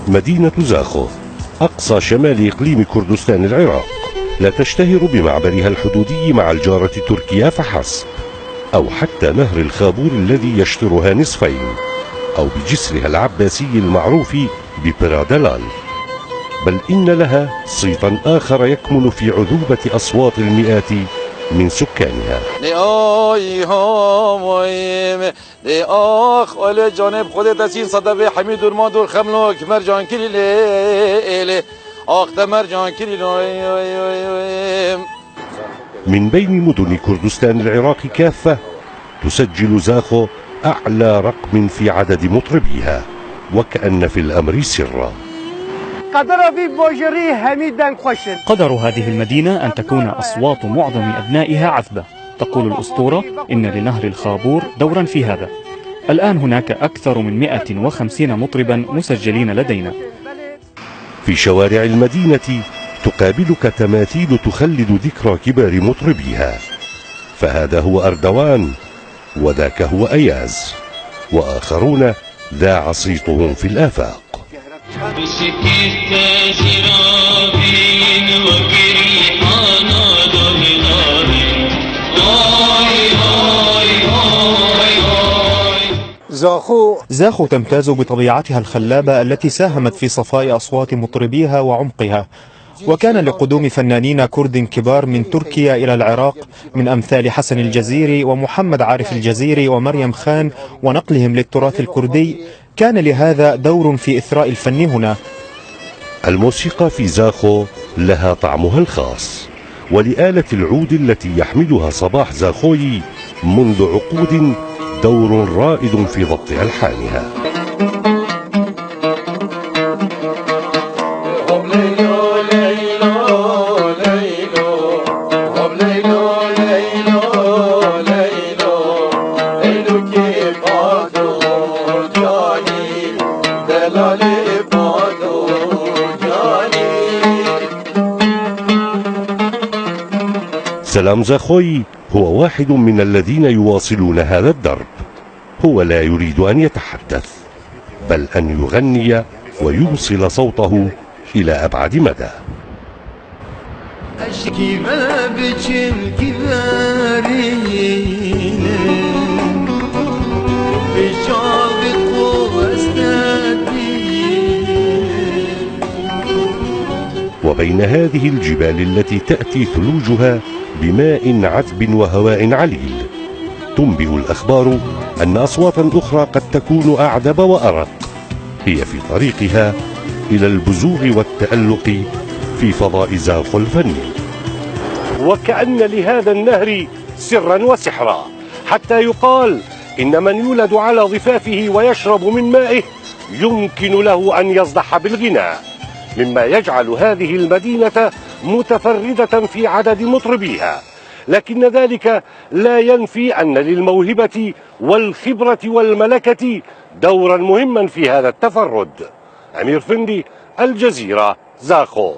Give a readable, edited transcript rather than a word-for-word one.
مدينة زاخو أقصى شمال إقليم كردستان العراق لا تشتهر بمعبرها الحدودي مع الجارة تركيا فحسب، أو حتى نهر الخابور الذي يشطرها نصفين، أو بجسرها العباسي المعروف ببرادلان، بل إن لها صيتا آخر يكمن في عذوبة أصوات المئات من سكانها. من بين مدن كردستان العراق كافة تسجل زاخو أعلى رقم في عدد مطربيها، وكأن في الأمر سرا. قدر هذه المدينة أن تكون أصوات معظم أبنائها عذبة. تقول الأسطورة إن لنهر الخابور دورا في هذا. الآن هناك أكثر من 150 مطربا مسجلين لدينا. في شوارع المدينة تقابلك تماثيل تخلد ذكرى كبار مطربيها، فهذا هو أردوان، وذاك هو أياز، وآخرون ذاع صيتهم في الآفاق. زاخو تمتاز بطبيعتها الخلابة التي ساهمت في صفاء أصوات مطربيها وعمقها، وكان لقدوم فنانين كرد كبار من تركيا إلى العراق من أمثال حسن الجزيري ومحمد عارف الجزيري ومريم خان ونقلهم للتراث الكردي، كان لهذا دور في إثراء الفن هنا. الموسيقى في زاخو لها طعمها الخاص، ولآلة العود التي يحملها صباح زاخوي منذ عقود دور رائد في ضبط ألحانها. سلام زاخوي هو واحد من الذين يواصلون هذا الدرب. هو لا يريد أن يتحدث، بل أن يغني ويوصل صوته إلى أبعد مدى. وبين هذه الجبال التي تأتي ثلوجها بماء عذب وهواء عليل، تنبئ الأخبار أن أصواتا أخرى قد تكون أعذب وأرق هي في طريقها إلى البزوغ والتألق في فضاء زاخو الفني. وكأن لهذا النهر سرا وسحرا، حتى يقال إن من يولد على ضفافه ويشرب من مائه يمكن له أن يصدح بالغناء، مما يجعل هذه المدينة متفردة في عدد مطربيها. لكن ذلك لا ينفي أن للموهبة والخبرة والملكة دورا مهما في هذا التفرد. أمير فندي، الجزيرة، زاخو.